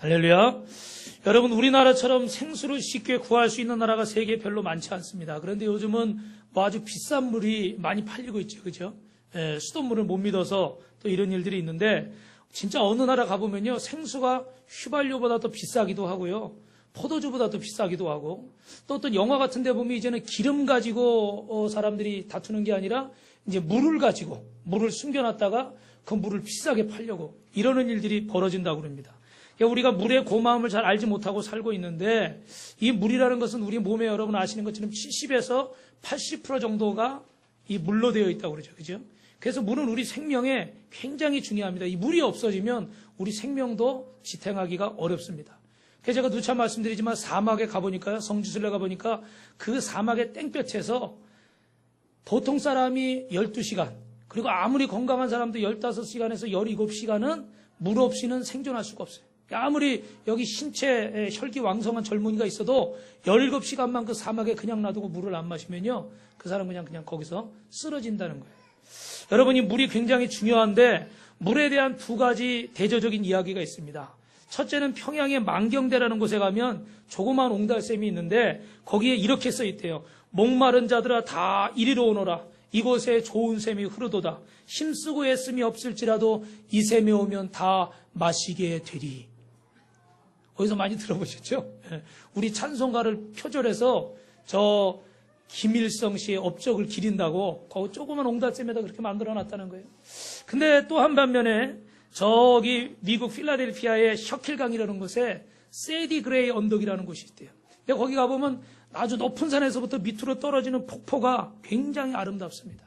할렐루야. 여러분, 우리나라처럼 생수를 쉽게 구할 수 있는 나라가 세계에 별로 많지 않습니다. 그런데 요즘은 뭐 아주 비싼 물이 많이 팔리고 있죠. 그죠? 수돗물을 못 믿어서 또 이런 일들이 있는데, 진짜 어느 나라 가보면요, 생수가 휘발유보다 더 비싸기도 하고요, 포도주보다 더 비싸기도 하고, 또 어떤 영화 같은 데 보면 이제는 기름 가지고 사람들이 다투는 게 아니라 이제 물을 가지고 물을 숨겨놨다가 그 물을 비싸게 팔려고 이러는 일들이 벌어진다고 그럽니다. 우리가 물의 고마움을 잘 알지 못하고 살고 있는데, 이 물이라는 것은 우리 몸에 여러분 아시는 것처럼 70에서 80% 정도가 이 물로 되어 있다고 그러죠. 그죠? 그래서 물은 우리 생명에 굉장히 중요합니다. 이 물이 없어지면 우리 생명도 지탱하기가 어렵습니다. 그래서 제가 누차 말씀드리지만 사막에 가보니까요, 성지순례 가보니까 그 사막의 땡볕에서 보통 사람이 12시간, 그리고 아무리 건강한 사람도 15시간에서 17시간은 물 없이는 생존할 수가 없어요. 아무리 여기 신체 혈기왕성한 젊은이가 있어도 17시간만 그 사막에 그냥 놔두고 물을 안 마시면요, 그 사람 그냥 거기서 쓰러진다는 거예요. 여러분, 이 물이 굉장히 중요한데 물에 대한 두 가지 대조적인 이야기가 있습니다. 첫째는 평양의 만경대라는 곳에 가면 조그마한 옹달샘이 있는데 거기에 이렇게 써 있대요. 목마른 자들아 다 이리로 오너라. 이곳에 좋은 샘이 흐르도다. 힘쓰고 애씀이 없을지라도 이 샘에 오면 다 마시게 되리. 어디서 많이 들어보셨죠? 우리 찬송가를 표절해서 저 김일성 씨의 업적을 기린다고 그 조그만 옹달샘에다 그렇게 만들어 놨다는 거예요. 근데 또 한 반면에 저기 미국 필라델피아의 셔킬강이라는 곳에 세디 그레이 언덕이라는 곳이 있대요. 근데 거기 가보면 아주 높은 산에서부터 밑으로 떨어지는 폭포가 굉장히 아름답습니다.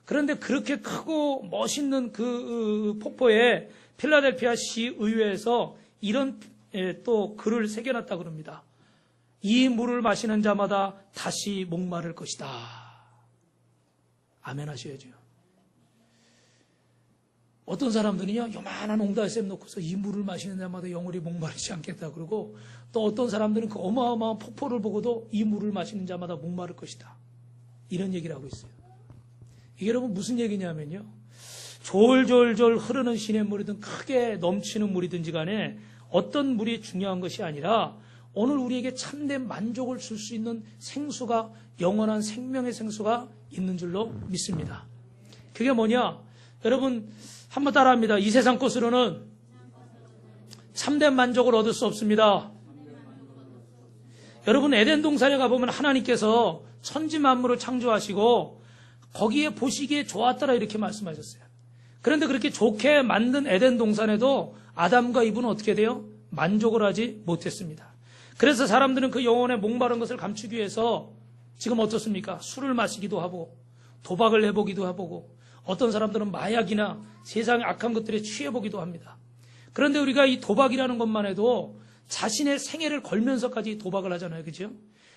그런데 그렇게 크고 멋있는 그 폭포에 필라델피아 시의회에서 이런 또 글을 새겨놨다고 그럽니다. 이 물을 마시는 자마다 다시 목마를 것이다. 아멘 하셔야죠. 어떤 사람들은요, 요만한 옹달샘 놓고서 이 물을 마시는 자마다 영원히 목마르지 않겠다 그러고, 또 어떤 사람들은 그 어마어마한 폭포를 보고도 이 물을 마시는 자마다 목마를 것이다, 이런 얘기를 하고 있어요. 이게 여러분 무슨 얘기냐면요, 졸졸졸 흐르는 시냇물이든 크게 넘치는 물이든지 간에 어떤 물이 중요한 것이 아니라 오늘 우리에게 참된 만족을 줄 수 있는 생수가, 영원한 생명의 생수가 있는 줄로 믿습니다. 그게 뭐냐? 여러분 한번 따라합니다. 이 세상 것으로는 참된 만족을 얻을 수 없습니다. 여러분, 에덴 동산에 가보면 하나님께서 천지 만물을 창조하시고 거기에 보시기에 좋았더라 이렇게 말씀하셨어요. 그런데 그렇게 좋게 만든 에덴 동산에도 아담과 이브는 어떻게 돼요? 만족을 하지 못했습니다. 그래서 사람들은 그 영혼의 목마른 것을 감추기 위해서 지금 어떻습니까? 술을 마시기도 하고 도박을 해보기도 해보고, 어떤 사람들은 마약이나 세상의 악한 것들에 취해보기도 합니다. 그런데 우리가 이 도박이라는 것만 해도 자신의 생애를 걸면서까지 도박을 하잖아요. 그죠?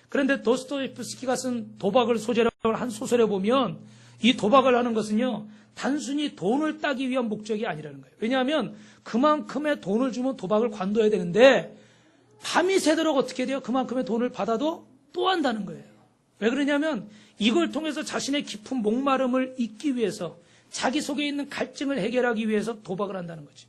그런데 도스토옙스키가 쓴 도박을 소재로 한 소설에 보면 이 도박을 하는 것은요, 단순히 돈을 따기 위한 목적이 아니라는 거예요. 왜냐하면 그만큼의 돈을 주면 도박을 관둬야 되는데 밤이 새도록 어떻게 돼요? 그만큼의 돈을 받아도 또 한다는 거예요. 왜 그러냐면 이걸 통해서 자신의 깊은 목마름을 잊기 위해서, 자기 속에 있는 갈증을 해결하기 위해서 도박을 한다는 거죠.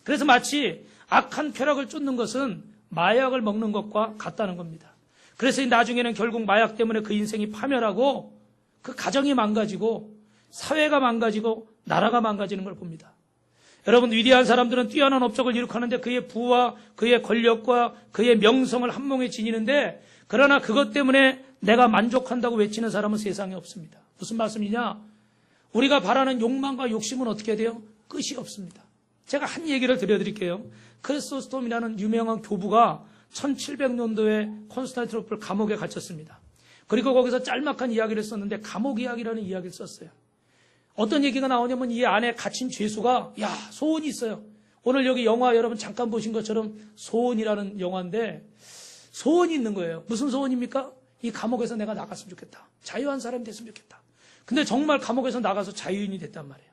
그래서 마치 악한 쾌락을 쫓는 것은 마약을 먹는 것과 같다는 겁니다. 그래서 나중에는 결국 마약 때문에 그 인생이 파멸하고 그 가정이 망가지고 사회가 망가지고 나라가 망가지는 걸 봅니다. 여러분, 위대한 사람들은 뛰어난 업적을 이룩하는데 그의 부와 그의 권력과 그의 명성을 한몸에 지니는데, 그러나 그것 때문에 내가 만족한다고 외치는 사람은 세상에 없습니다. 무슨 말씀이냐? 우리가 바라는 욕망과 욕심은 어떻게 돼요? 끝이 없습니다. 제가 한 얘기를 들려드릴게요. 크리소스톰이라는 유명한 교부가 1700년도에 콘스탄티노플 감옥에 갇혔습니다. 그리고 거기서 짤막한 이야기를 썼는데 감옥 이야기라는 이야기를 썼어요. 어떤 얘기가 나오냐면 이 안에 갇힌 죄수가 소원이 있어요. 오늘 여기 영화 여러분 잠깐 보신 것처럼 소원이라는 영화인데 소원이 있는 거예요. 무슨 소원입니까? 이 감옥에서 내가 나갔으면 좋겠다. 자유한 사람이 됐으면 좋겠다. 근데 정말 감옥에서 나가서 자유인이 됐단 말이에요.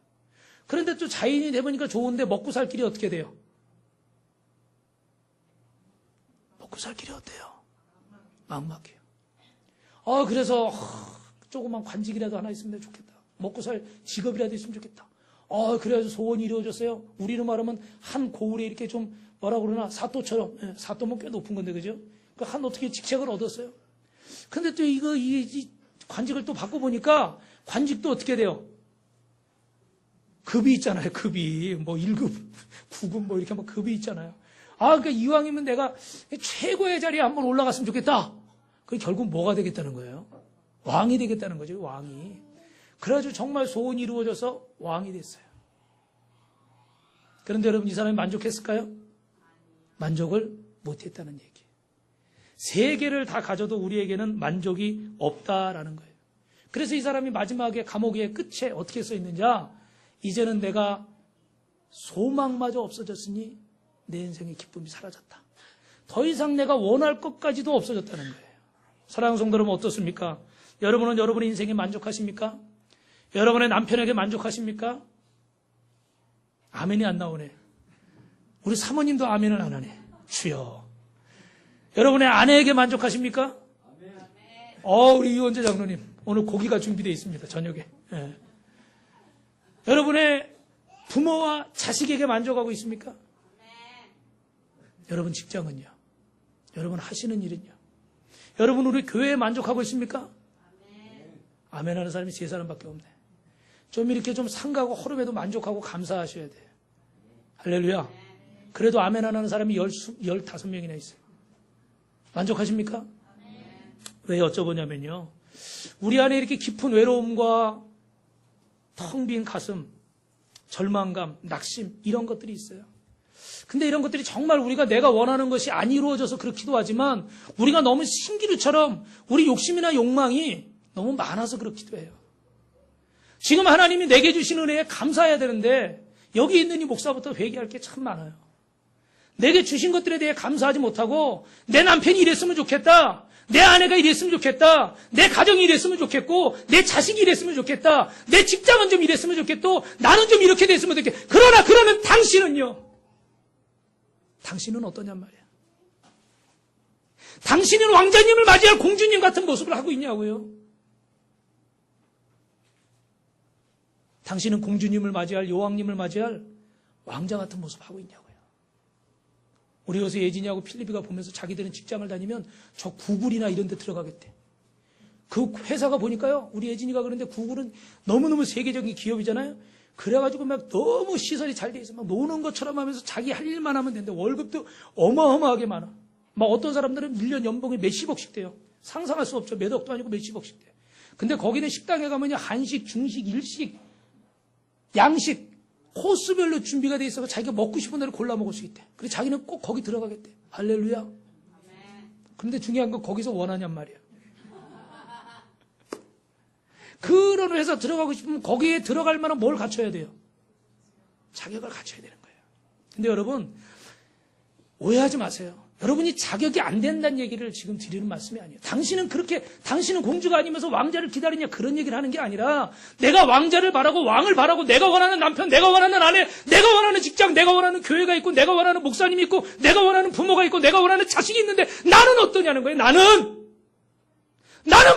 그런데 또 자유인이 돼보니까 좋은데 먹고 살 길이 어떻게 돼요? 먹고 살 길이 어때요? 막막해요. 그래서 조그만 관직이라도 하나 있으면 좋겠다. 먹고 살 직업이라도 있으면 좋겠다. 그래서 소원이 이루어졌어요. 우리로 말하면 한 고을에 이렇게 좀 뭐라고 그러나 사또처럼, 사또면 꽤 높은 건데, 그죠? 한 어떻게 직책을 얻었어요. 근데 또 이 관직을 또 바꿔보니까 관직도 어떻게 돼요? 급이 있잖아요, 급이. 뭐 1급, 9급 뭐 이렇게 뭐 급이 있잖아요. 그러니까 이왕이면 내가 최고의 자리에 한번 올라갔으면 좋겠다. 그게 결국 뭐가 되겠다는 거예요? 왕이 되겠다는 거죠, 왕이. 그래가지고 정말 소원이 이루어져서 왕이 됐어요. 그런데 여러분, 이 사람이 만족했을까요? 만족을 못했다는 얘기. 세계를 다 가져도 우리에게는 만족이 없다라는 거예요. 그래서 이 사람이 마지막에 감옥의 끝에 어떻게 써 있느냐? 이제는 내가 소망마저 없어졌으니 내 인생의 기쁨이 사라졌다. 더 이상 내가 원할 것까지도 없어졌다는 거예요. 사랑하는 성도 여러분, 어떻습니까? 여러분은 여러분의 인생에 만족하십니까? 여러분의 남편에게 만족하십니까? 아멘이 안 나오네. 우리 사모님도 아멘을 안 하네. 주여. 여러분의 아내에게 만족하십니까? 우리 이원재 장로님 오늘 고기가 준비되어 있습니다. 저녁에. 예. 여러분의 부모와 자식에게 만족하고 있습니까? 여러분 직장은요? 여러분 하시는 일은요? 여러분 우리 교회에 만족하고 있습니까? 아멘 하는 사람이 3사람밖에 없네. 좀 이렇게 좀 상가고 허름해도 만족하고 감사하셔야 돼요. 할렐루야. 그래도 아멘 하는 사람이 15명이나 있어요. 만족하십니까? 왜 여쭤보냐면요. 우리 안에 이렇게 깊은 외로움과 텅 빈 가슴, 절망감, 낙심 이런 것들이 있어요. 근데 이런 것들이 정말 우리가 내가 원하는 것이 안 이루어져서 그렇기도 하지만 우리가 너무 신기루처럼 우리 욕심이나 욕망이 너무 많아서 그렇기도 해요. 지금 하나님이 내게 주신 은혜에 감사해야 되는데 여기 있는 이 목사부터 회개할 게 참 많아요. 내게 주신 것들에 대해 감사하지 못하고 내 남편이 이랬으면 좋겠다. 내 아내가 이랬으면 좋겠다. 내 가정이 이랬으면 좋겠고 내 자식이 이랬으면 좋겠다. 내 직장은 좀 이랬으면 좋겠고 나는 좀 이렇게 됐으면 좋겠다. 그러는 당신은요. 당신은 어떠냔 말이야. 당신은 왕자님을 맞이할 공주님 같은 모습을 하고 있냐고요. 당신은 공주님을 맞이할 여왕님을 맞이할 왕자 같은 모습을 하고 있냐고요. 우리 요새 예진이하고 필리피가 보면서 자기들은 직장을 다니면 저 구글이나 이런 데 들어가겠대. 그 회사가 보니까요. 우리 예진이가 그런데 구글은 너무너무 세계적인 기업이잖아요. 그래가지고 막 너무 시설이 잘 돼 있어. 막 노는 것처럼 하면서 자기 할 일만 하면 되는데 월급도 어마어마하게 많아. 막 어떤 사람들은 1년 연봉이 몇십억씩 돼요. 상상할 수 없죠. 몇 억도 아니고 몇십억씩 돼요. 근데 거기는 식당에 가면요. 한식, 중식, 일식, 양식, 코스별로 준비가 돼 있어서 자기가 먹고 싶은 대로 골라 먹을 수 있대. 그래서 자기는 꼭 거기 들어가겠대. 할렐루야. 그런데 중요한 건 거기서 원하냔 말이야. 그런 회사 들어가고 싶으면 거기에 들어갈 만한 뭘 갖춰야 돼요? 자격을 갖춰야 되는 거예요. 근데 여러분 오해하지 마세요. 여러분이 자격이 안 된다는 얘기를 지금 드리는 말씀이 아니에요. 당신은 공주가 아니면서 왕자를 기다리냐 그런 얘기를 하는 게 아니라 내가 왕자를 바라고 왕을 바라고 내가 원하는 남편, 내가 원하는 아내, 내가 원하는 직장, 내가 원하는 교회가 있고 내가 원하는 목사님이 있고 내가 원하는 부모가 있고 내가 원하는 자식이 있는데 나는 어떠냐는 거예요. 나는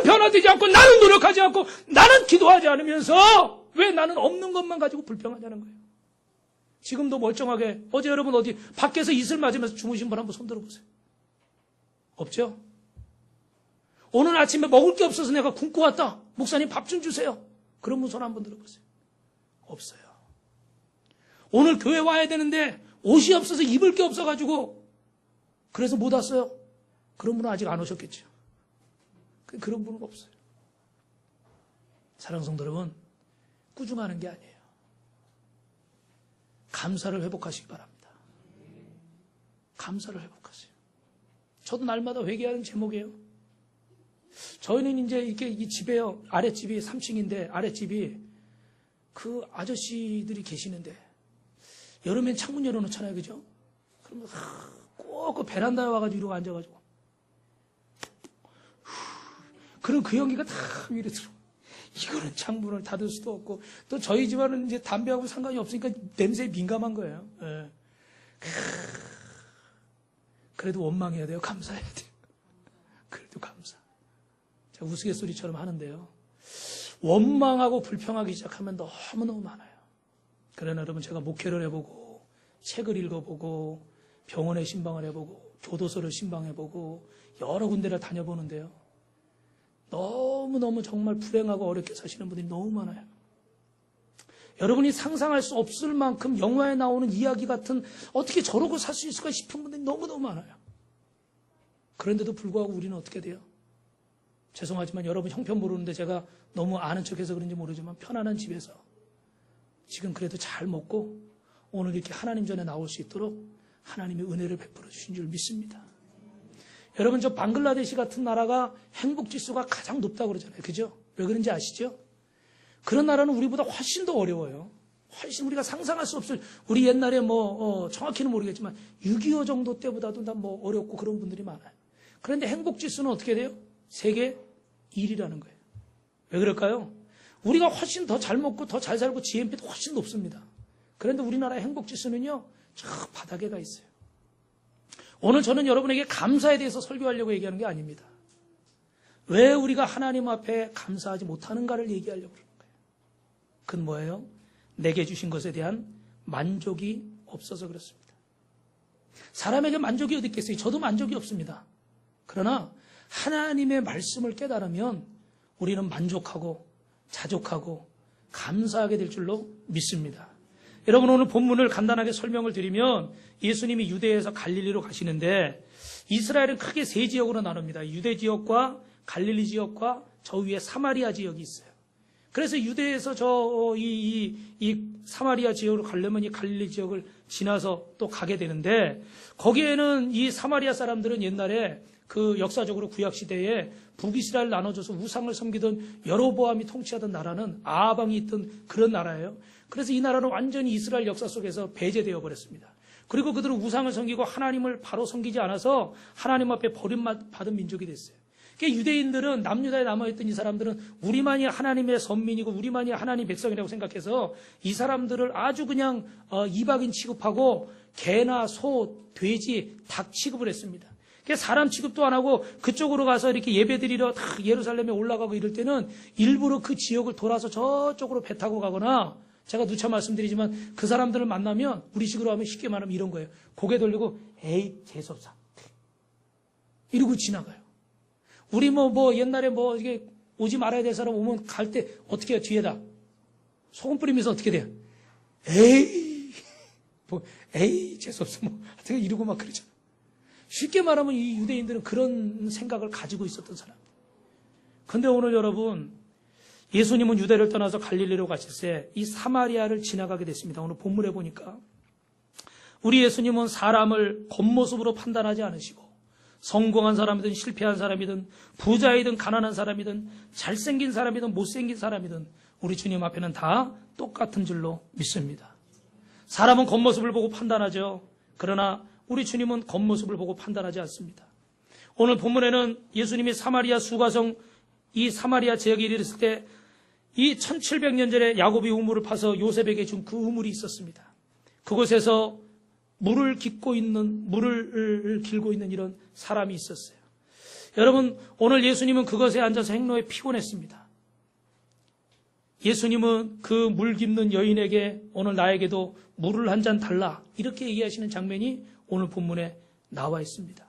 변화되지 않고 나는 노력하지 않고 나는 기도하지 않으면서 왜 나는 없는 것만 가지고 불평하냐는 거예요. 지금도 멀쩡하게 어제 여러분 어디 밖에서 이슬 맞으면서 주무신 분 한번 손 들어보세요. 없죠? 오늘 아침에 먹을 게 없어서 내가 굶고 왔다. 목사님 밥 좀 주세요. 그런 분 손 한번 들어보세요. 없어요. 오늘 교회 와야 되는데 옷이 없어서 입을 게 없어가지고 그래서 못 왔어요. 그런 분은 아직 안 오셨겠죠. 그런 분은 없어요. 사랑하는 성도 여러분, 꾸중하는 게 아니에요. 감사를 회복하시기 바랍니다. 감사를 회복하세요. 저도 날마다 회개하는 제목이에요. 저희는 이제 이렇게 이 집에요. 아랫집이 3층인데 아랫집이 그 아저씨들이 계시는데 여름엔 창문 열어놓잖아요. 그죠? 그러면 꼭 그 베란다에 와가지고 이러고 앉아가지고 그럼 그 연기가 다 위로 들어. 이거는 창문을 닫을 수도 없고 또 저희 집안은 이제 담배하고 상관이 없으니까 냄새에 민감한 거예요. 예. 그래도 원망해야 돼요. 감사해야 돼요. 그래도 감사. 제가 우스갯소리처럼 하는데요. 원망하고 불평하기 시작하면 너무너무 많아요. 그러나 여러분 제가 목회를 해보고 책을 읽어보고 병원에 신방을 해보고 교도소를 신방해보고 여러 군데를 다녀보는데요. 너무너무 정말 불행하고 어렵게 사시는 분들이 너무 많아요. 여러분이 상상할 수 없을 만큼 영화에 나오는 이야기 같은 어떻게 저러고 살 수 있을까 싶은 분들이 너무너무 많아요. 그런데도 불구하고 우리는 어떻게 돼요? 죄송하지만 여러분 형편 모르는데 제가 너무 아는 척해서 그런지 모르지만 편안한 집에서 지금 그래도 잘 먹고 오늘 이렇게 하나님 전에 나올 수 있도록 하나님의 은혜를 베풀어 주신 줄 믿습니다. 여러분 저 방글라데시 같은 나라가 행복지수가 가장 높다고 그러잖아요. 그죠? 왜 그런지 아시죠? 그런 나라는 우리보다 훨씬 더 어려워요. 훨씬 우리가 상상할 수 없을, 우리 옛날에 정확히는 모르겠지만 6.25 정도 때보다도 어렵고 그런 분들이 많아요. 그런데 행복지수는 어떻게 돼요? 세계 1위라는 거예요. 왜 그럴까요? 우리가 훨씬 더 잘 먹고 더 잘 살고 GNP도 훨씬 높습니다. 그런데 우리나라의 행복지수는요, 저 바닥에 가 있어요. 오늘 저는 여러분에게 감사에 대해서 설교하려고 얘기하는 게 아닙니다. 왜 우리가 하나님 앞에 감사하지 못하는가를 얘기하려고 그러는 거예요. 그건 뭐예요? 내게 주신 것에 대한 만족이 없어서 그렇습니다. 사람에게 만족이 어디 있겠어요? 저도 만족이 없습니다. 그러나 하나님의 말씀을 깨달으면 우리는 만족하고 자족하고 감사하게 될 줄로 믿습니다. 여러분 오늘 본문을 간단하게 설명을 드리면 예수님이 유대에서 갈릴리로 가시는데 이스라엘은 크게 세 지역으로 나눕니다. 유대 지역과 갈릴리 지역과 저 위에 사마리아 지역이 있어요. 그래서 유대에서 이 사마리아 지역으로 가려면 이 갈릴리 지역을 지나서 또 가게 되는데 거기에는 이 사마리아 사람들은 옛날에 그 역사적으로 구약시대에 북이스라엘 나눠줘서 우상을 섬기던 여로보암이 통치하던 나라는 아방이 있던 그런 나라예요. 그래서 이 나라는 완전히 이스라엘 역사 속에서 배제되어 버렸습니다. 그리고 그들은 우상을 섬기고 하나님을 바로 섬기지 않아서 하나님 앞에 버림받은 민족이 됐어요. 그러니까 유대인들은 남유다에 남아있던 이 사람들은 우리만이 하나님의 선민이고 우리만이 하나님 백성이라고 생각해서 이 사람들을 아주 그냥 이방인 취급하고 개나 소, 돼지, 닭 취급을 했습니다. 사람 취급도 안 하고 그쪽으로 가서 이렇게 예배드리러 다 예루살렘에 올라가고 이럴 때는 일부러 그 지역을 돌아서 저쪽으로 배 타고 가거나 제가 누차 말씀드리지만 그 사람들을 만나면 우리식으로 하면 쉽게 말하면 이런 거예요. 고개 돌리고 에이 재수없어 이러고 지나가요. 우리 옛날에 이게 오지 말아야 될 사람 오면 갈 때 어떻게 해요? 뒤에다 소금 뿌리면서 어떻게 돼요? 에이 재수없어 하여튼 이러고 막 그러잖아. 쉽게 말하면 이 유대인들은 그런 생각을 가지고 있었던 사람. 그런데 오늘 여러분 예수님은 유대를 떠나서 갈릴리로 가실 때 이 사마리아를 지나가게 됐습니다. 오늘 본문에 보니까 우리 예수님은 사람을 겉모습으로 판단하지 않으시고 성공한 사람이든 실패한 사람이든 부자이든 가난한 사람이든 잘생긴 사람이든 못생긴 사람이든 우리 주님 앞에는 다 똑같은 줄로 믿습니다. 사람은 겉모습을 보고 판단하죠. 그러나 우리 주님은 겉모습을 보고 판단하지 않습니다. 오늘 본문에는 예수님이 사마리아 수가성 이 사마리아 지역에 이르렀을 때 이 1700년 전에 야곱이 우물을 파서 요셉에게 준 그 우물이 있었습니다. 그곳에서 물을 길고 있는 이런 사람이 있었어요. 여러분 오늘 예수님은 그것에 앉아서 행로에 피곤했습니다. 예수님은 그 물 깃는 여인에게 오늘 나에게도 물을 한 잔 달라 이렇게 얘기하시는 장면이 오늘 본문에 나와 있습니다.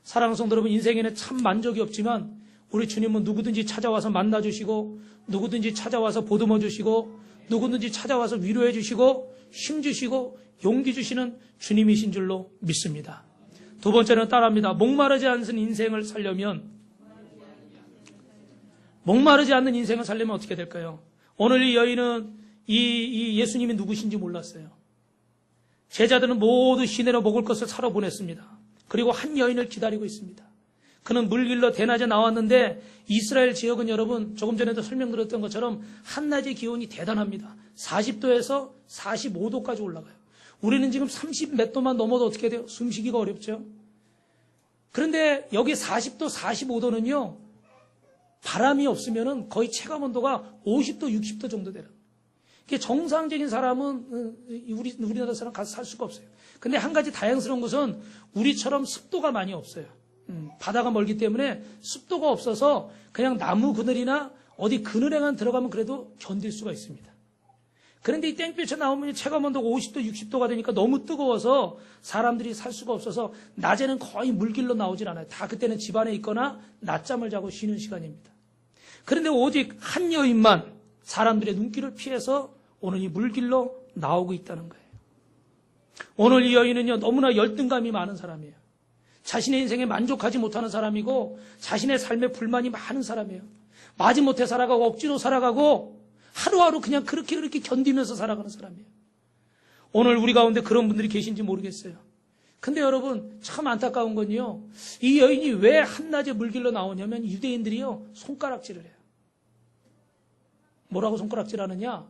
사랑하는 성도 여러분 인생에는 참 만족이 없지만 우리 주님은 누구든지 찾아와서 만나주시고 누구든지 찾아와서 보듬어 주시고 누구든지 찾아와서 위로해 주시고 힘 주시고 용기 주시는 주님이신 줄로 믿습니다. 두 번째는 따라합니다. 목마르지 않는 인생을 살려면 어떻게 될까요? 오늘 이 여인은 이 예수님이 누구신지 몰랐어요. 제자들은 모두 시내로 먹을 것을 사러 보냈습니다. 그리고 한 여인을 기다리고 있습니다. 그는 물 길러 대낮에 나왔는데 이스라엘 지역은 여러분 조금 전에도 설명드렸던 것처럼 한낮의 기온이 대단합니다. 40도에서 45도까지 올라가요. 우리는 지금 30 몇 도만 넘어도 어떻게 돼요? 숨쉬기가 어렵죠. 그런데 여기 40도, 45도는요. 바람이 없으면 거의 체감온도가 50도, 60도 정도 되는. 정상적인 사람은 우리나라 사람 가서 살 수가 없어요. 근데 한 가지 다양스러운 것은 우리처럼 습도가 많이 없어요. 바다가 멀기 때문에 습도가 없어서 그냥 나무 그늘이나 어디 그늘에만 들어가면 그래도 견딜 수가 있습니다. 그런데 이 땡볕에 나오면 체감 온도가 50도, 60도가 되니까 너무 뜨거워서 사람들이 살 수가 없어서 낮에는 거의 물길로 나오질 않아요. 다 그때는 집 안에 있거나 낮잠을 자고 쉬는 시간입니다. 그런데 오직 한 여인만 사람들의 눈길을 피해서 오늘 이 물길로 나오고 있다는 거예요. 오늘 이 여인은요, 너무나 열등감이 많은 사람이에요. 자신의 인생에 만족하지 못하는 사람이고 자신의 삶에 불만이 많은 사람이에요. 마지못해 살아가고 억지로 살아가고 하루하루 그냥 그렇게 견디면서 살아가는 사람이에요. 오늘 우리 가운데 그런 분들이 계신지 모르겠어요. 근데 여러분 참 안타까운 건요, 이 여인이 왜 한낮에 물길로 나오냐면 유대인들이요 손가락질을 해요. 뭐라고 손가락질하느냐?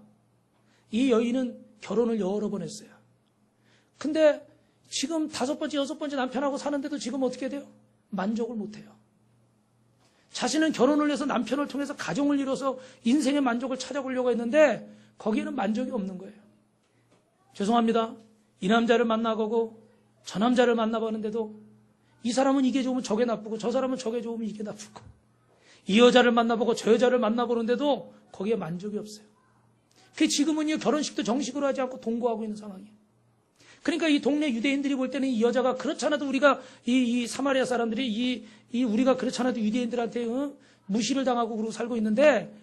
이 여인은 결혼을 여러 번 했어요. 근데 지금 5번째, 6번째 남편하고 사는데도 지금 어떻게 돼요? 만족을 못해요. 자신은 결혼을 해서 남편을 통해서 가정을 이뤄서 인생의 만족을 찾아보려고 했는데 거기에는 만족이 없는 거예요. 죄송합니다. 이 남자를 만나보고 저 남자를 만나봤는데도 이 사람은 이게 좋으면 저게 나쁘고 저 사람은 저게 좋으면 이게 나쁘고 이 여자를 만나보고 저 여자를 만나보는데도 거기에 만족이 없어요. 그 지금은요 결혼식도 정식으로 하지 않고 동거하고 있는 상황이에요. 그러니까 이 동네 유대인들이 볼 때는 이 여자가 그렇지 않아도 우리가 이 사마리아 사람들이 우리가 그렇지 않아도 유대인들한테 무시를 당하고 그러고 살고 있는데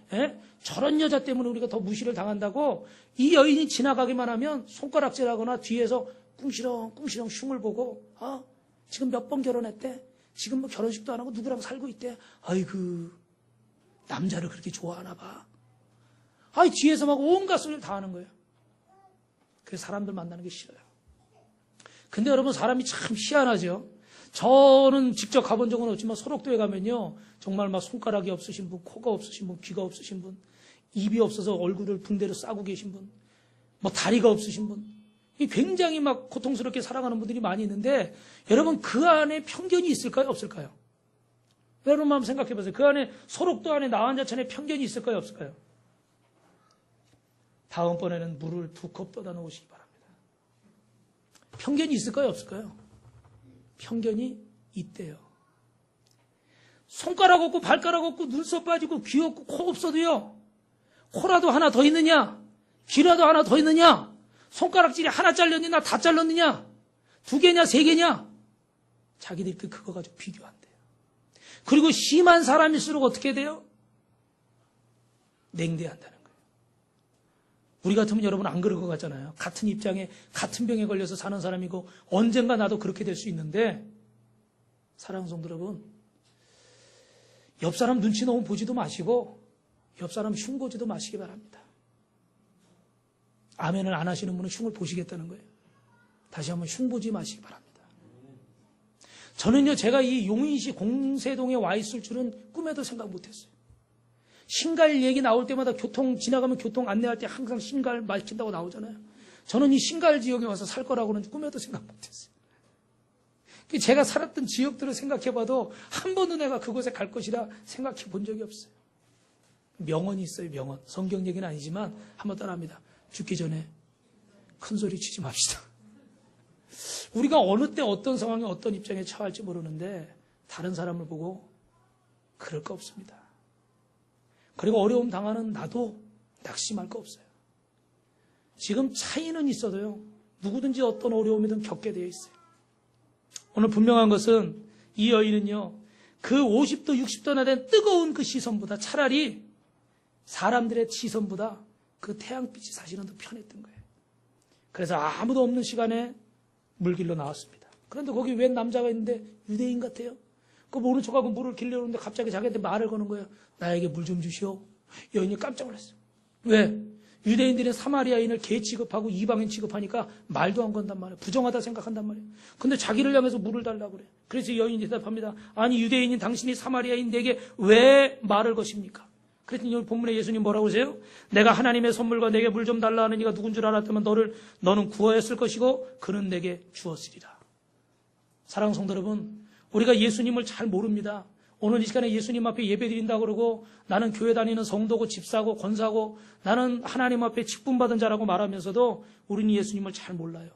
저런 여자 때문에 우리가 더 무시를 당한다고 이 여인이 지나가기만 하면 손가락질하거나 뒤에서 꿍시렁 흉을 보고 지금 몇 번 결혼했대? 지금 뭐 결혼식도 안 하고 누구랑 살고 있대? 아이고 남자를 그렇게 좋아하나 봐. 뒤에서 막 온갖 소리를 다 하는 거예요. 그래서 사람들 만나는 게 싫어요. 근데 여러분 사람이 참 희한하죠. 저는 직접 가본 적은 없지만 소록도에 가면요 정말 막 손가락이 없으신 분, 코가 없으신 분, 귀가 없으신 분, 입이 없어서 얼굴을 붕대로 싸고 계신 분, 뭐 다리가 없으신 분, 굉장히 막 고통스럽게 살아가는 분들이 많이 있는데 여러분 그 안에 편견이 있을까요? 없을까요? 여러분 한번 생각해 보세요. 그 안에 소록도 안에 나환자천에 편견이 있을까요? 없을까요? 다음번에는 물을 2컵 떠다 놓으시기 바랍니다. 편견이 있을까요? 없을까요? 편견이 있대요. 손가락 없고 발가락 없고 눈썹 빠지고 귀 없고 코 없어도요. 코라도 하나 더 있느냐? 귀라도 하나 더 있느냐? 손가락질이 하나 잘렸느냐? 다 잘렸느냐? 2개냐? 3개냐? 자기들이 그거 가지고 비교한대요. 그리고 심한 사람일수록 어떻게 돼요? 냉대한다는 거예요. 우리 같으면 여러분 안 그럴 것 같잖아요. 같은 입장에 같은 병에 걸려서 사는 사람이고 언젠가 나도 그렇게 될 수 있는데 사랑하는 성도 여러분, 옆 사람 눈치 너무 보지도 마시고 옆 사람 흉 보지도 마시기 바랍니다. 아멘을 안 하시는 분은 흉을 보시겠다는 거예요. 다시 한번 흉 보지 마시기 바랍니다. 저는요 제가 이 용인시 공세동에 와 있을 줄은 꿈에도 생각 못했어요. 신갈 얘기 나올 때마다 지나가면 교통 안내할 때 항상 신갈 막힌다고 나오잖아요. 저는 이 신갈 지역에 와서 살 거라고는 꿈에도 생각 못했어요. 제가 살았던 지역들을 생각해봐도 한 번도 내가 그곳에 갈 것이라 생각해 본 적이 없어요. 명언이 있어요, 명언. 성경 얘기는 아니지만 한번 따라합니다. 죽기 전에 큰 소리 치지 맙시다. 우리가 어느 때 어떤 상황에 어떤 입장에 처할지 모르는데 다른 사람을 보고 그럴 거 없습니다. 그리고 어려움 당하는 나도 낙심할 거 없어요. 지금 차이는 있어도요. 누구든지 어떤 어려움이든 겪게 되어 있어요. 오늘 분명한 것은 이 여인은요. 그 50도 60도나 된 뜨거운 그 시선보다 차라리 사람들의 시선보다 그 태양빛이 사실은 더 편했던 거예요. 그래서 아무도 없는 시간에 물길로 나왔습니다. 그런데 거기 웬 남자가 있는데 유대인 같아요. 그 모른 척하고 물을 길려오는데 갑자기 자기한테 말을 거는 거예요. 나에게 물 좀 주시오. 여인이 깜짝 놀랐어요. 왜? 유대인들은 사마리아인을 개 취급하고 이방인 취급하니까 말도 안 건단 말이에요. 부정하다 생각한단 말이에요. 근데 자기를 향해서 물을 달라고 그래요. 그래서 여인이 대답합니다. 아니 유대인인 당신이 사마리아인 내게 왜 말을 거십니까? 그랬더니 오늘 본문에 예수님 뭐라고 하세요? 내가 하나님의 선물과 내게 물 좀 달라 하는 이가 누군 줄 알았다면 너는 구하였을 것이고 그는 내게 주었으리라. 사랑하는 성도 여러분, 우리가 예수님을 잘 모릅니다. 오늘 이 시간에 예수님 앞에 예배드린다고 그러고 나는 교회 다니는 성도고 집사고 권사고 나는 하나님 앞에 직분받은 자라고 말하면서도 우리는 예수님을 잘 몰라요.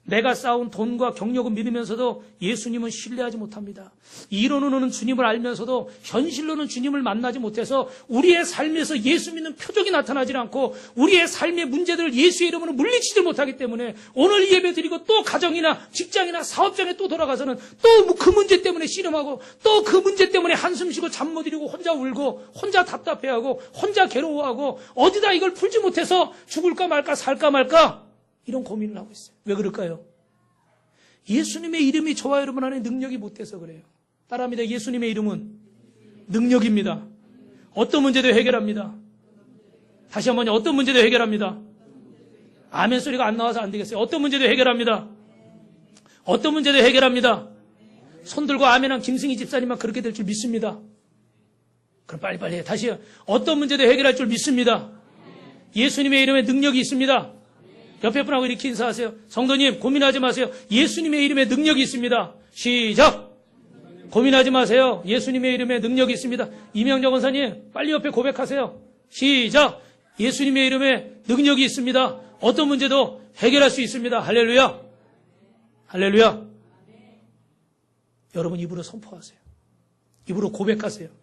내가 쌓은 돈과 경력은 믿으면서도 예수님은 신뢰하지 못합니다. 이론으로는 주님을 알면서도 현실로는 주님을 만나지 못해서 우리의 삶에서 예수 믿는 표적이 나타나지 않고 우리의 삶의 문제들을 예수의 이름으로 물리치지 못하기 때문에 오늘 예배 드리고 또 가정이나 직장이나 사업장에 또 돌아가서는 또 그 문제 때문에 씨름하고 또 그 문제 때문에 한숨 쉬고 잠 못 이루고 혼자 울고 혼자 답답해하고 혼자 괴로워하고 어디다 이걸 풀지 못해서 죽을까 말까 살까 말까 이런 고민을 하고 있어요. 왜 그럴까요? 예수님의 이름이 저와 여러분 안에 능력이 못 돼서 그래요. 따라합니다. 예수님의 이름은 능력입니다. 어떤 문제도 해결합니다. 다시 한번 어떤 문제도 해결합니다. 아멘 소리가 안 나와서 안 되겠어요. 어떤 문제도 해결합니다. 어떤 문제도 해결합니다. 손 들고 아멘한 김승희 집사님만 그렇게 될 줄 믿습니다. 그럼 빨리빨리 해. 다시요. 어떤 문제도 해결할 줄 믿습니다. 예수님의 이름에 능력이 있습니다. 옆에 분하고 이렇게 인사하세요. 성도님 고민하지 마세요. 예수님의 이름에 능력이 있습니다. 시작. 고민하지 마세요. 예수님의 이름에 능력이 있습니다. 이명정 원사님 빨리 옆에 고백하세요. 시작. 예수님의 이름에 능력이 있습니다. 어떤 문제도 해결할 수 있습니다. 할렐루야. 할렐루야. 여러분 입으로 선포하세요. 입으로 고백하세요.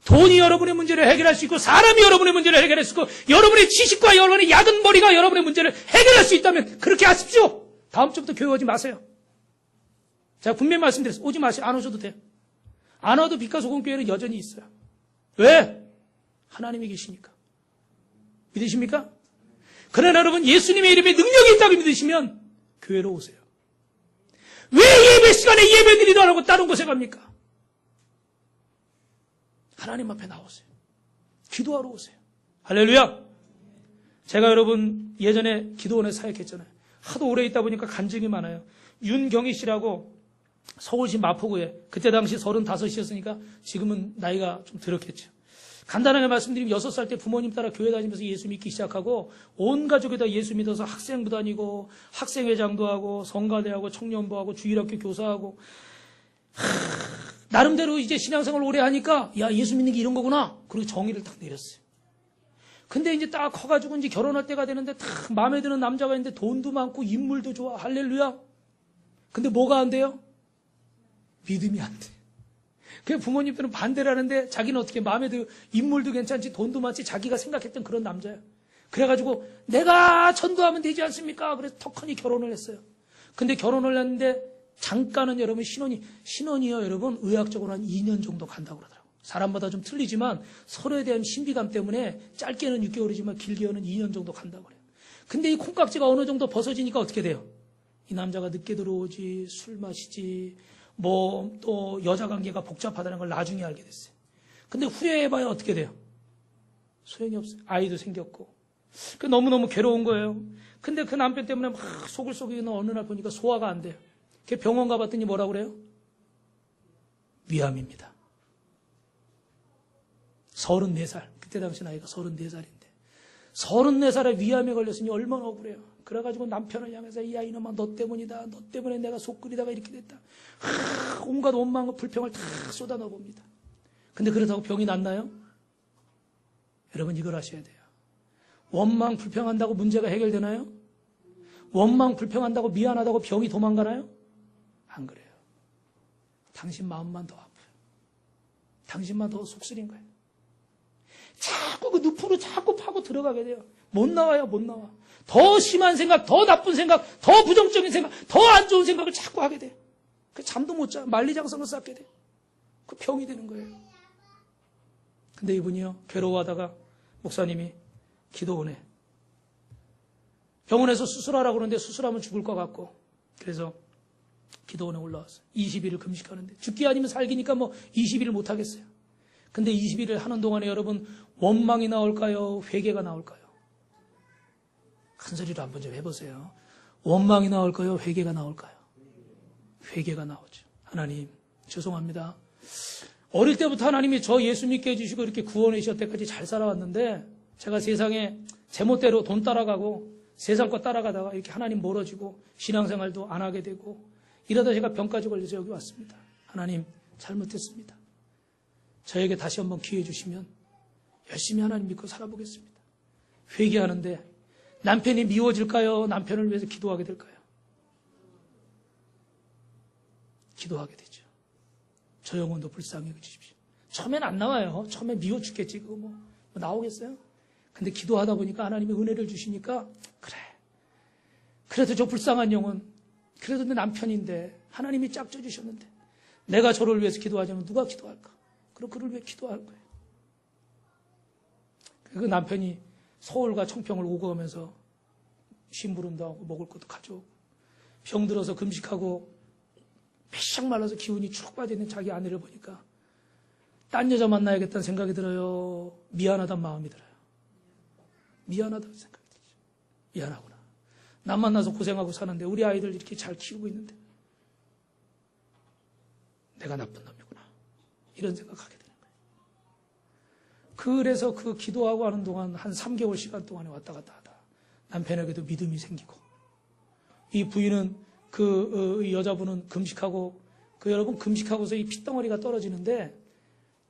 돈이 여러분의 문제를 해결할 수 있고 사람이 여러분의 문제를 해결할 수 있고 여러분의 지식과 여러분의 야근 머리가 여러분의 문제를 해결할 수 있다면 그렇게 하십시오. 다음 주부터 교회 오지 마세요. 제가 분명히 말씀드렸어요. 오지 마세요. 안 오셔도 돼요. 안 와도 빛과 소금 교회는 여전히 있어요. 왜? 하나님이 계시니까. 믿으십니까? 그러나 여러분 예수님의 이름에 능력이 있다고 믿으시면 교회로 오세요. 왜 예배 시간에 예배 드리도 안 하고 다른 곳에 갑니까? 하나님 앞에 나오세요. 기도하러 오세요. 할렐루야. 제가 여러분 예전에 기도원에 사역했잖아요. 하도 오래 있다 보니까 간증이 많아요. 윤경희 씨라고 서울시 마포구에 그때 당시 35이었으니까 지금은 나이가 좀 들었겠죠. 간단하게 말씀드리면 6살 때 부모님 따라 교회 다니면서 예수 믿기 시작하고 온 가족이 다 예수 믿어서 학생부 다니고 학생회장도 하고 성가대하고 청년부하고 주일학교 교사하고 나름대로 이제 신앙생활 오래 하니까 야 예수 믿는 게 이런 거구나. 그리고 정의를 딱 내렸어요. 근데 이제 딱 커가지고 이제 결혼할 때가 되는데 딱 마음에 드는 남자가 있는데 돈도 많고 인물도 좋아. 할렐루야. 근데 뭐가 안 돼요? 믿음이 안 돼. 그 부모님들은 반대를 하는데 자기는 어떻게 마음에 들 인물도 괜찮지 돈도 많지 자기가 생각했던 그런 남자야. 그래가지고 내가 전도하면 되지 않습니까? 그래서 턱하니 결혼을 했어요. 근데 결혼을 했는데 잠깐은 여러분 신혼이요 여러분 의학적으로 한 2년 정도 간다고 그러더라고요. 사람마다 좀 틀리지만 서로에 대한 신비감 때문에 짧게는 6개월이지만 길게는 2년 정도 간다고 그래요. 근데 이 콩깍지가 어느 정도 벗어지니까 어떻게 돼요? 이 남자가 늦게 들어오지 술 마시지 뭐 또 여자 관계가 복잡하다는 걸 나중에 알게 됐어요. 근데 후회해봐야 어떻게 돼요? 소용이 없어요. 아이도 생겼고. 너무너무 괴로운 거예요. 근데 그 남편 때문에 막 속을 썩이는 어느 날 보니까 소화가 안 돼요. 병원 가봤더니 뭐라고 그래요? 위암입니다. 34살. 그때 당시 나이가 34살인데. 34살에 위암에 걸렸으니 얼마나 억울해요. 그래가지고 남편을 향해서 야 이놈아 너 때문이다. 너 때문에 내가 속 끓이다가 이렇게 됐다. 온갖 원망과 불평을 다 쏟아 넣어봅니다. 근데 그렇다고 병이 낫나요? 여러분 이걸 아셔야 돼요. 원망 불평한다고 문제가 해결되나요? 원망 불평한다고 미안하다고 병이 도망가나요? 안 그래요. 당신 마음만 더 아파요. 당신만 더 속쓰린 거예요. 자꾸 그 늪으로 자꾸 파고 들어가게 돼요. 못 나와요, 못 나와. 더 심한 생각, 더 나쁜 생각, 더 부정적인 생각, 더 안 좋은 생각을 자꾸 하게 돼요. 그 잠도 못 자, 만리장성을 쌓게 돼요. 그 병이 되는 거예요. 근데 이분이요, 괴로워하다가 목사님이 기도원에 병원에서 수술하라고 그러는데 수술하면 죽을 것 같고 그래서 기도원에 올라왔어요. 20일을 금식하는데 죽기 아니면 살기니까 뭐 20일을 못 하겠어요. 근데 20일을 하는 동안에 여러분 원망이 나올까요? 회개가 나올까요? 큰 소리로 한번 좀 해보세요. 원망이 나올까요? 회개가 나올까요? 회개가 나오죠. 하나님 죄송합니다. 어릴 때부터 하나님이 저 예수 믿게 해주시고 이렇게 구원해 주실 때까지 잘 살아왔는데 제가 세상에 제멋대로 돈 따라가고 세상 거 따라가다가 이렇게 하나님 멀어지고 신앙생활도 안 하게 되고 이러다 제가 병까지 걸려서 여기 왔습니다. 하나님 잘못했습니다. 저에게 다시 한번 기회 주시면 열심히 하나님 믿고 살아보겠습니다. 회개하는데 남편이 미워질까요? 남편을 위해서 기도하게 될까요? 기도하게 되죠. 저 영혼도 불쌍히 여겨주십시오. 처음엔 안 나와요. 처음에 미워 죽겠지. 그거 뭐 나오겠어요? 근데 기도하다 보니까 하나님이 은혜를 주시니까 그래. 그래도 저 불쌍한 영혼, 그래도 내 남편인데 하나님이 짝져 주셨는데 내가 저를 위해서 기도하자면 누가 기도할까? 그럼 그를 위해 기도할 거예요. 그 남편이 서울과 청평을 오고 가면서 심부름도 하고 먹을 것도 가져오고 병들어서 금식하고 피샥 말라서 기운이 축 빠져있는 자기 아내를 보니까 딴 여자 만나야겠다는 생각이 들어요. 미안하다는 마음이 들어요. 미안하다는 생각이 들죠. 미안하구나. 남 만나서 고생하고 사는데 우리 아이들 이렇게 잘 키우고 있는데 내가 나쁜 놈이구나. 이런 생각하게 되는 거예요. 그래서 그 기도하고 하는 동안 한 3개월 시간 동안에 왔다 갔다 하다 남편에게도 믿음이 생기고 이 부인은 그 여자분은 금식하고 그 여러분 금식하고서 이 핏덩어리가 떨어지는데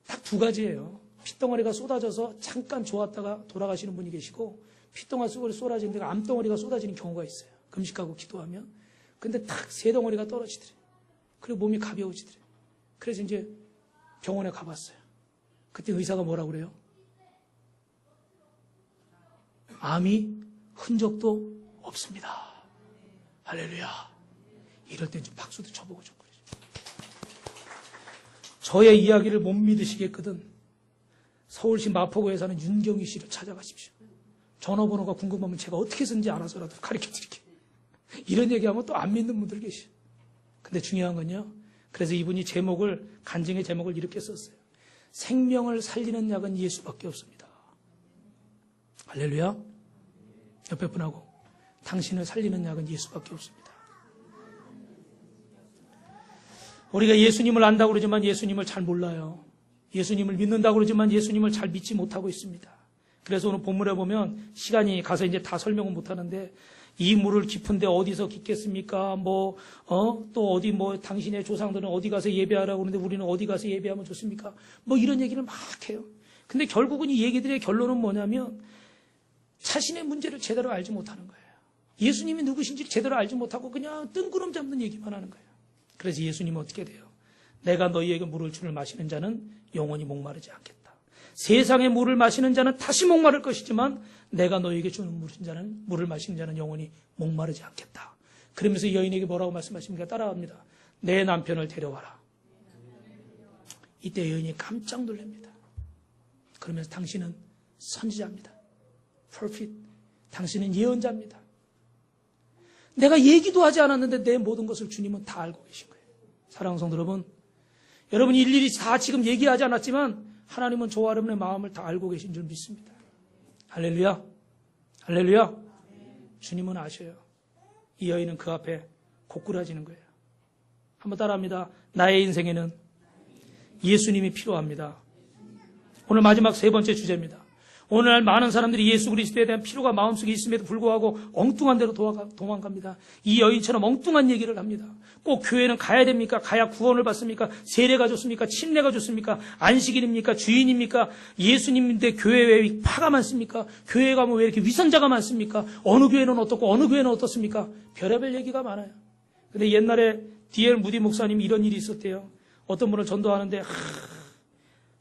딱 두 가지예요. 핏덩어리가 쏟아져서 잠깐 좋았다가 돌아가시는 분이 계시고 핏덩어리가 쏟아지는 데가 암덩어리가 쏟아지는 경우가 있어요. 금식하고 기도하면. 근데 딱 세 덩어리가 떨어지더래. 그리고 몸이 가벼워지더래. 그래서 이제 병원에 가봤어요. 그때 의사가 뭐라고 그래요? 암이 흔적도 없습니다. 할렐루야. 이럴 땐 좀 박수도 쳐보고 좀 그러죠. 저의 이야기를 못 믿으시겠거든 서울시 마포구에 사는 윤경희 씨를 찾아가십시오. 전화번호가 궁금하면 제가 어떻게 쓰는지 알아서라도 가르쳐드릴게요. 이런 얘기하면 또 안 믿는 분들 계셔. 근데 중요한 건요. 그래서 이분이 간증의 제목을 이렇게 썼어요. 생명을 살리는 약은 예수밖에 없습니다. 할렐루야. 옆에 분하고 당신을 살리는 약은 예수밖에 없습니다. 우리가 예수님을 안다고 그러지만 예수님을 잘 몰라요. 예수님을 믿는다고 그러지만 예수님을 잘 믿지 못하고 있습니다. 그래서 오늘 본문에 보면 시간이 가서 이제 다 설명은 못하는데 이 물을 깊은데 어디서 깊겠습니까? 또 어디 당신의 조상들은 어디 가서 예배하라고 그러는데 우리는 어디 가서 예배하면 좋습니까? 이런 얘기를 막 해요. 근데 결국은 이 얘기들의 결론은 뭐냐면 자신의 문제를 제대로 알지 못하는 거예요. 예수님이 누구신지 제대로 알지 못하고 그냥 뜬구름 잡는 얘기만 하는 거예요. 그래서 예수님은 어떻게 돼요? 내가 너희에게 물을 주를 마시는 자는 영원히 목마르지 않겠다. 세상의 물을 마시는 자는 다시 목마를 것이지만 내가 너희에게 주는 물을 마시는 자는 영원히 목마르지 않겠다. 그러면서 이 여인에게 뭐라고 말씀하십니까? 따라합니다. 내 남편을 데려와라. 이때 여인이 깜짝 놀랍니다. 그러면서 당신은 선지자입니다. 프로핏. 당신은 예언자입니다. 내가 얘기도 하지 않았는데 내 모든 것을 주님은 다 알고 계신 거예요. 사랑하는 성도 여러분, 여러분이 일일이 다 지금 얘기하지 않았지만 하나님은 저와 여러분의 마음을 다 알고 계신 줄 믿습니다. 할렐루야. 할렐루야. 주님은 아셔요. 이 여인은 그 앞에 고꾸라지는 거예요. 한번 따라합니다. 나의 인생에는 예수님이 필요합니다. 오늘 마지막 세 번째 주제입니다. 오늘날 많은 사람들이 예수 그리스도에 대한 필요가 마음속에 있음에도 불구하고 엉뚱한 데로 도망갑니다. 이 여인처럼 엉뚱한 얘기를 합니다. 꼭 교회는 가야 됩니까? 가야 구원을 받습니까? 세례가 좋습니까? 침례가 좋습니까? 안식일입니까? 주인입니까? 예수님인데 교회에 왜 파가 많습니까? 교회에 가면 왜 이렇게 위선자가 많습니까? 어느 교회는 어떻고 어느 교회는 어떻습니까? 별의별 얘기가 많아요. 근데 옛날에 D.L. 무디 목사님이 이런 일이 있었대요. 어떤 분을 전도하는데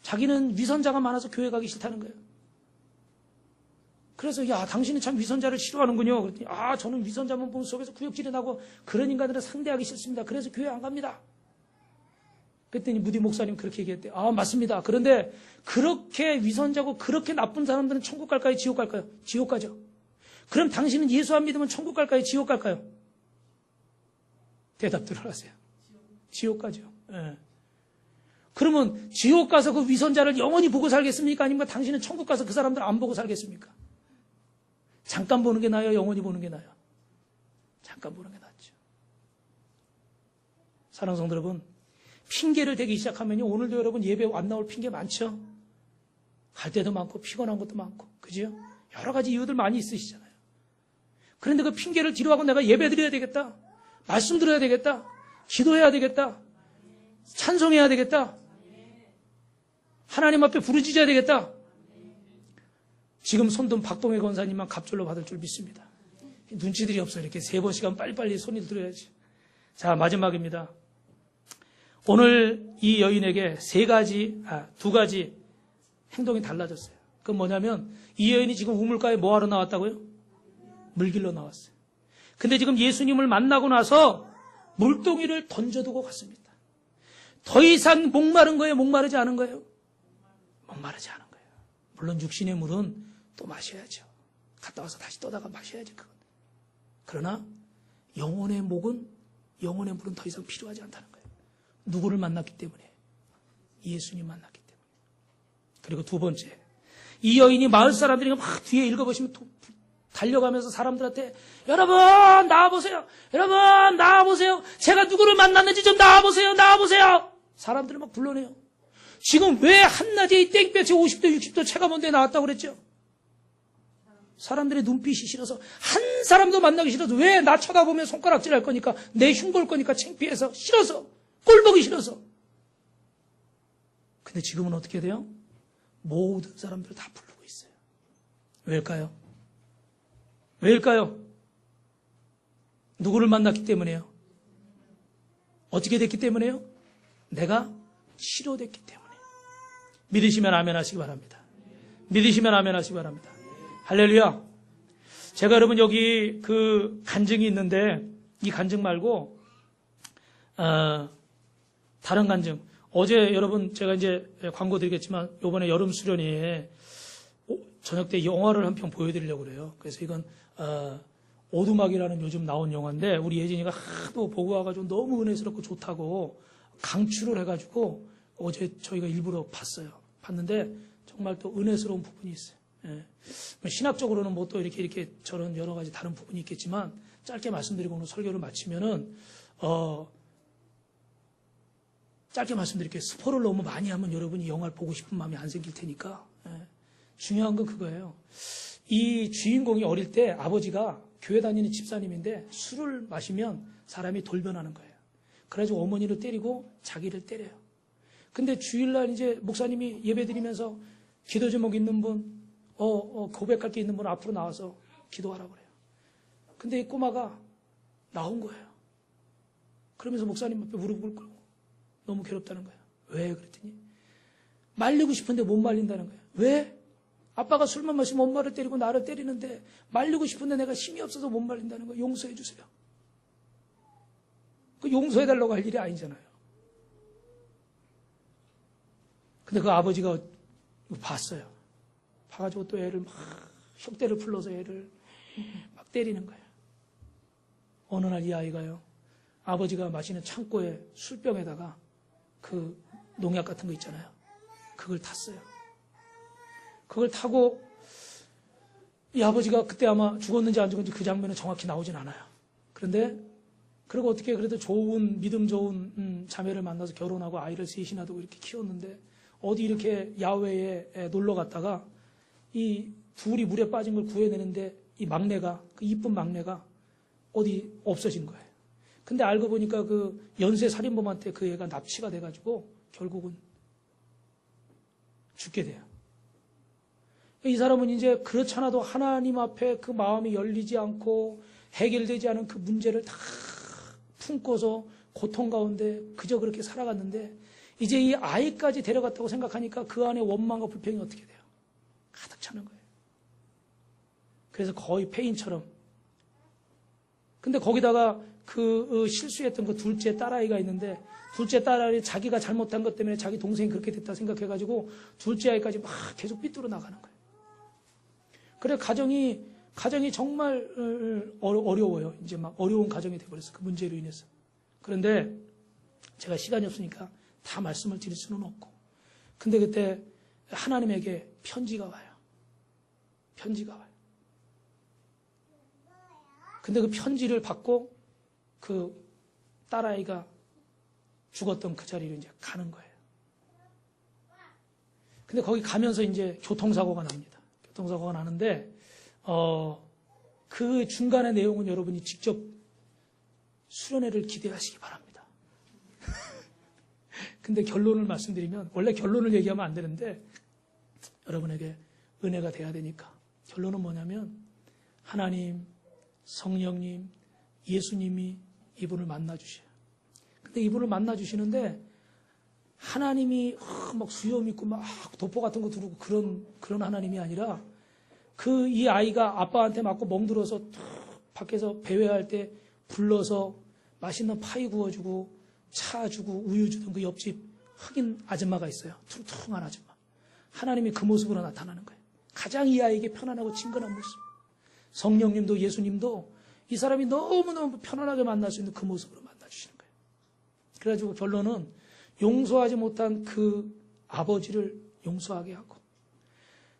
자기는 위선자가 많아서 교회 가기 싫다는 거예요. 그래서 야 당신은 참 위선자를 싫어하는군요. 그랬더니 저는 위선자 문 속에서 구역질이 나고 그런 인간들은 상대하기 싫습니다. 그래서 교회 안 갑니다. 그랬더니 무디 목사님 그렇게 얘기했대요. 맞습니다. 그런데 그렇게 위선자고 그렇게 나쁜 사람들은 천국 갈까요? 지옥 갈까요? 지옥 가죠. 그럼 당신은 예수 안 믿으면 천국 갈까요? 지옥 갈까요? 대답 들어가세요. 지옥 가죠. 네. 그러면 지옥 가서 그 위선자를 영원히 보고 살겠습니까? 아니면 당신은 천국 가서 그 사람들 안 보고 살겠습니까? 잠깐 보는 게 나아요? 영원히 보는 게 나아요? 잠깐 보는 게 낫죠. 사랑하는 성도 여러분, 핑계를 대기 시작하면요, 오늘도 여러분 예배 안 나올 핑계 많죠? 갈 때도 많고 피곤한 것도 많고, 그죠? 여러 가지 이유들 많이 있으시잖아요. 그런데 그 핑계를 뒤로하고 내가 예배 드려야 되겠다, 말씀 들어야 되겠다, 기도해야 되겠다, 찬송해야 되겠다, 하나님 앞에 부르짖어야 되겠다. 지금 손든 박동혜 권사님만 갑절로 받을 줄 믿습니다. 눈치들이 없어요. 이렇게 3-4시간 빨리빨리 손을 들어야지. 자, 마지막입니다. 오늘 이 여인에게 두 가지 행동이 달라졌어요. 그건 뭐냐면 이 여인이 지금 우물가에 뭐하러 나왔다고요? 물길로 나왔어요. 근데 지금 예수님을 만나고 나서 물동이를 던져두고 갔습니다. 더 이상 목마른 거예요? 목마르지 않은 거예요? 목마르지 않은 거예요. 물론 육신의 물은 또 마셔야죠. 갔다 와서 다시 떠다가 마셔야지 그건. 그러나 영혼의 물은 더 이상 필요하지 않다는 거예요. 누구를 만났기 때문에? 예수님 만났기 때문에. 그리고 두 번째, 이 여인이 마을 사람들이 막 뒤에 읽어보시면 달려가면서 사람들한테 여러분 나와보세요. 여러분 나와보세요. 제가 누구를 만났는지 좀 나와보세요. 나와보세요. 사람들을 막 불러내요. 지금 왜 한낮에 이 땡볕에 50도 60도 체감온도에 나왔다고 그랬죠? 사람들의 눈빛이 싫어서, 한 사람도 만나기 싫어서, 왜 나 쳐다보면 손가락질 할 거니까, 내 흉 볼 거니까 창피해서, 싫어서, 꼴 보기 싫어서. 근데 지금은 어떻게 돼요? 모든 사람들을 다 부르고 있어요. 왜일까요? 왜일까요? 누구를 만났기 때문에요? 어떻게 됐기 때문에요? 내가 치료됐기 때문에. 믿으시면 아멘 하시기 바랍니다. 믿으시면 아멘 하시기 바랍니다. 할렐루야. 제가 여러분 여기 그 간증이 있는데 이 간증 말고 다른 간증. 어제 여러분 제가 이제 광고 드리겠지만 이번에 여름 수련회에 저녁 때 영화를 한 편 보여드리려고 그래요. 그래서 이건 오두막이라는 요즘 나온 영화인데 우리 예진이가 하도 보고 와가지고 너무 은혜스럽고 좋다고 강추를 해가지고 어제 저희가 일부러 봤어요. 봤는데 정말 또 은혜스러운 부분이 있어요. 예. 신학적으로는 뭐 또 이렇게 저런 여러 가지 다른 부분이 있겠지만 짧게 말씀드리고 오늘 설교를 마치면은 짧게 말씀드릴게요. 스포를 너무 많이 하면 여러분이 영화를 보고 싶은 마음이 안 생길 테니까. 예. 중요한 건 그거예요. 이 주인공이 어릴 때 아버지가 교회 다니는 집사님인데 술을 마시면 사람이 돌변하는 거예요. 그래가지고 어머니를 때리고 자기를 때려요. 근데 주일날 이제 목사님이 예배 드리면서 기도 제목 있는 분, 고백할 게 있는 분 앞으로 나와서 기도하라고 그래요. 근데 이 꼬마가 나온 거예요. 그러면서 목사님 앞에 무릎을 꿇고 너무 괴롭다는 거예요. 왜? 그랬더니 말리고 싶은데 못 말린다는 거예요. 왜? 아빠가 술만 마시면 엄마를 때리고 나를 때리는데 말리고 싶은데 내가 힘이 없어서 못 말린다는 거예요. 용서해 주세요. 그 용서해달라고 할 일이 아니잖아요. 근데 그 아버지가 봤어요. 봐가지고 또 애를 막 혁대를 풀러서 애를 막 때리는 거예요. 어느 날 이 아이가요. 아버지가 마시는 창고에 술병에다가 그 농약 같은 거 있잖아요. 그걸 탔어요. 그걸 타고 이 아버지가 그때 아마 죽었는지 안 죽었는지 그 장면은 정확히 나오진 않아요. 그런데 그리고 어떻게 그래도 좋은 믿음 좋은 자매를 만나서 결혼하고 아이를 셋이나 두고 이렇게 키웠는데 어디 이렇게 야외에 놀러 갔다가 이 둘이 물에 빠진 걸 구해내는데 이 막내가 그 이쁜 막내가 어디 없어진 거예요. 근데 알고 보니까 그 연쇄 살인범한테 그 애가 납치가 돼가지고 결국은 죽게 돼요. 이 사람은 이제 그렇잖아도 하나님 앞에 그 마음이 열리지 않고 해결되지 않은 그 문제를 다 품고서 고통 가운데 그저 그렇게 살아갔는데 이제 이 아이까지 데려갔다고 생각하니까 그 안에 원망과 불평이 어떻게 돼요? 가득 차는 거예요. 그래서 거의 폐인처럼. 근데 거기다가 그 실수했던 그 둘째 딸아이가 있는데 둘째 딸아이 자기가 잘못한 것 때문에 자기 동생이 그렇게 됐다 생각해가지고 둘째 아이까지 막 계속 삐뚤어 나가는 거예요. 그래 가정이 정말 어려워요. 이제 막 어려운 가정이 돼버렸어. 그 문제로 인해서. 그런데 제가 시간이 없으니까 다 말씀을 드릴 수는 없고. 근데 그때 하나님에게 편지가 와요. 편지가 와요. 근데 그 편지를 받고 그 딸아이가 죽었던 그 자리로 이제 가는 거예요. 근데 거기 가면서 이제 교통사고가 납니다. 교통사고가 나는데, 그 중간의 내용은 여러분이 직접 수련회를 기대하시기 바랍니다. 근데 결론을 말씀드리면, 원래 결론을 얘기하면 안 되는데, 여러분에게 은혜가 돼야 되니까. 결론은 뭐냐면, 하나님, 성령님, 예수님이 이분을 만나주셔요. 근데 이분을 만나주시는데, 하나님이 막 수염 있고 막 도포 같은 거 두르고 그런 하나님이 아니라 이 아이가 아빠한테 맞고 멍들어서 밖에서 배회할 때 불러서 맛있는 파이 구워주고 차 주고 우유 주던 그 옆집 흑인 아줌마가 있어요. 퉁퉁한 아줌마. 하나님이 그 모습으로 나타나는 거예요. 가장 이 아이에게 편안하고 친근한 모습. 성령님도 예수님도 이 사람이 너무너무 편안하게 만날 수 있는 그 모습으로 만나주시는 거예요. 그래가지고 결론은 용서하지 못한 그 아버지를 용서하게 하고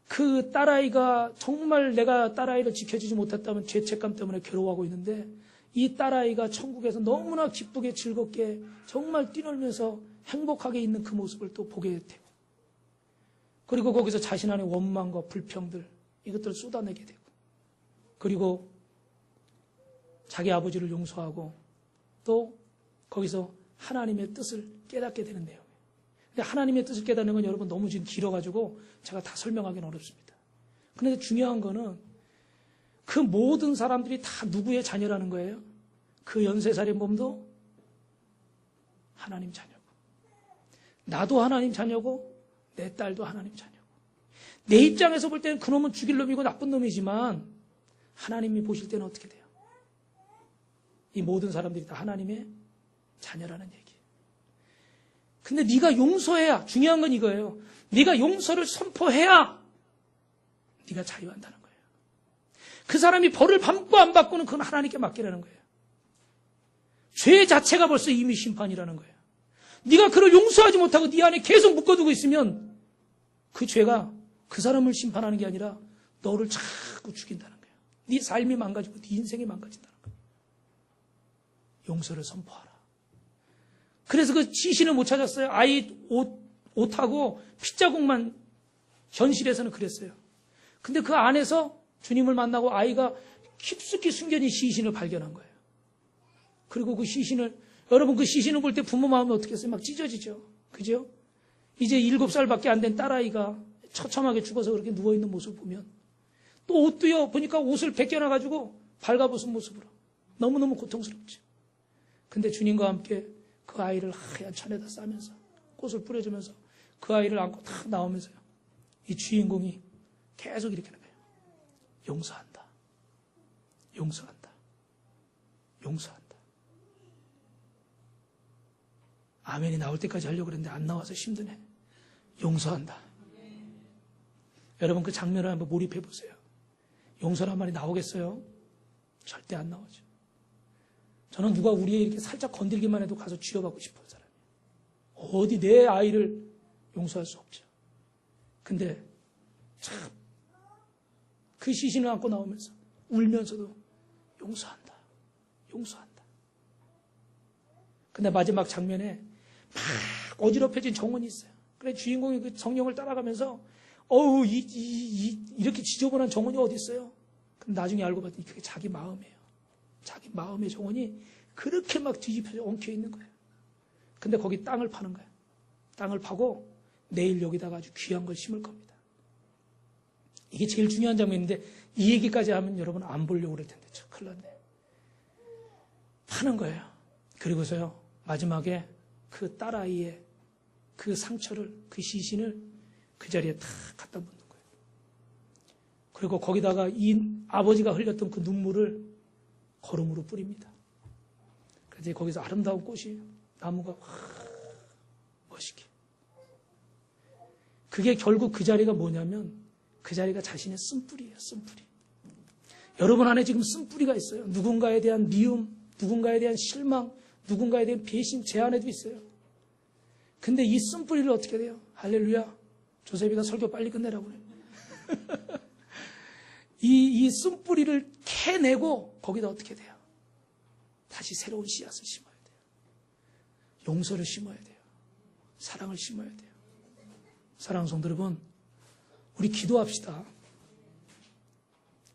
그 딸아이가 정말 내가 딸아이를 지켜주지 못했다면 죄책감 때문에 괴로워하고 있는데 이 딸아이가 천국에서 너무나 기쁘게 즐겁게 정말 뛰놀면서 행복하게 있는 그 모습을 또 보게 되고 그리고 거기서 자신 안의 원망과 불평들 이것들을 쏟아내게 되고 그리고 자기 아버지를 용서하고 또 거기서 하나님의 뜻을 깨닫게 되는 내용이에요. 근데 하나님의 뜻을 깨닫는 건 여러분 너무 지금 길어가지고 제가 다 설명하기는 어렵습니다. 그런데 중요한 거는 그 모든 사람들이 다 누구의 자녀라는 거예요? 그 연쇄살인범도 하나님 자녀고 나도 하나님 자녀고 내 딸도 하나님 자녀고 내 입장에서 볼 때는 그놈은 죽일 놈이고 나쁜 놈이지만 하나님이 보실 때는 어떻게 돼요? 이 모든 사람들이 다 하나님의 자녀라는 얘기예요. 근데 네가 용서해야 중요한 건 이거예요. 네가 용서를 선포해야 네가 자유한다는 거예요. 그 사람이 벌을 받고 안 받고는 그건 하나님께 맡기라는 거예요. 죄 자체가 벌써 이미 심판이라는 거예요. 네가 그를 용서하지 못하고 네 안에 계속 묶어두고 있으면 그 죄가 그 사람을 심판하는 게 아니라 너를 자꾸 죽인다는 거예요. 네 삶이 망가지고 네 인생이 망가진다는 거예요. 용서를 선포하라. 그래서 그 시신을 못 찾았어요. 아이 옷하고 핏자국만 현실에서는 그랬어요. 근데 그 안에서 주님을 만나고 아이가 깊숙이 숨겨진 시신을 발견한 거예요. 그리고 그 시신을 여러분 그 시신을 볼 때 부모 마음이 어떻겠어요? 막 찢어지죠. 그죠? 이제 7살밖에 안 된 딸아이가 처참하게 죽어서 그렇게 누워있는 모습을 보면 또 옷도요 보니까 옷을 벗겨놔가지고 발가벗은 모습으로 너무너무 고통스럽죠. 근데 주님과 함께 그 아이를 하얀 천에다 싸면서 꽃을 뿌려주면서 그 아이를 안고 탁 나오면서요. 이 주인공이 계속 이렇게 하는 거예요. 용서한다. 용서한다. 용서한다. 아멘이 나올 때까지 하려고 그랬는데 안 나와서 힘드네. 용서한다. 여러분 그 장면을 한번 몰입해 보세요. 용서란 말이 나오겠어요? 절대 안 나오죠. 저는 누가 우리의 이렇게 살짝 건들기만 해도 가서 쥐어받고 싶어요, 사람이. 어디 내 아이를 용서할 수 없죠. 근데 참 그 시신을 안고 나오면서 울면서도 용서한다. 용서한다. 근데 마지막 장면에 막 어지럽혀진 정원이 있어요. 그래 주인공이 그 성령을 따라가면서 이렇게 지저분한 정원이 어디 있어요? 근데 나중에 알고 봤더니 그게 자기 마음이에요. 자기 마음의 정원이 그렇게 막 뒤집혀져 엉켜 있는 거예요. 근데 거기 땅을 파는 거예요. 땅을 파고 내일 여기다가 아주 귀한 걸 심을 겁니다. 이게 제일 중요한 장면인데 이 얘기까지 하면 여러분 안 보려고 그럴 텐데 참 큰일 났네. 파는 거예요. 그리고서요 마지막에 그 딸아이의 그 상처를 그 시신을 그 자리에 탁 갖다 묻는 거예요. 그리고 거기다가 이 아버지가 흘렸던 그 눈물을 거름으로 뿌립니다. 그래서 거기서 아름다운 꽃이 나무가 멋있게. 그게 결국 그 자리가 뭐냐면 그 자리가 자신의 쓴뿌리예요. 쓴뿌리. 여러분 안에 지금 쓴뿌리가 있어요. 누군가에 대한 미움, 누군가에 대한 실망, 누군가에 대한 배신 제 안에도 있어요. 근데 이 쓴뿌리를 어떻게 돼요? 할렐루야. 조셉이가 설교 빨리 끝내라고 그래요. 이 쓴뿌리를 캐내고 거기다 어떻게 돼요? 다시 새로운 씨앗을 심어야 돼요. 용서를 심어야 돼요. 사랑을 심어야 돼요. 사랑하는 성도 여러분, 우리 기도합시다.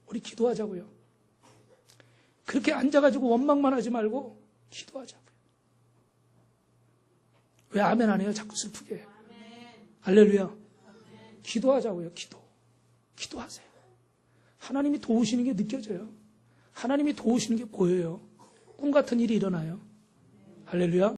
우리 기도하자고요. 그렇게 앉아가지고 원망만 하지 말고 기도하자고요. 왜 아멘 안 해요? 자꾸 슬프게. 할렐루야. 기도하자고요. 기도하세요. 하나님이 도우시는 게 느껴져요. 하나님이 도우시는 게 보여요. 꿈 같은 일이 일어나요. 할렐루야.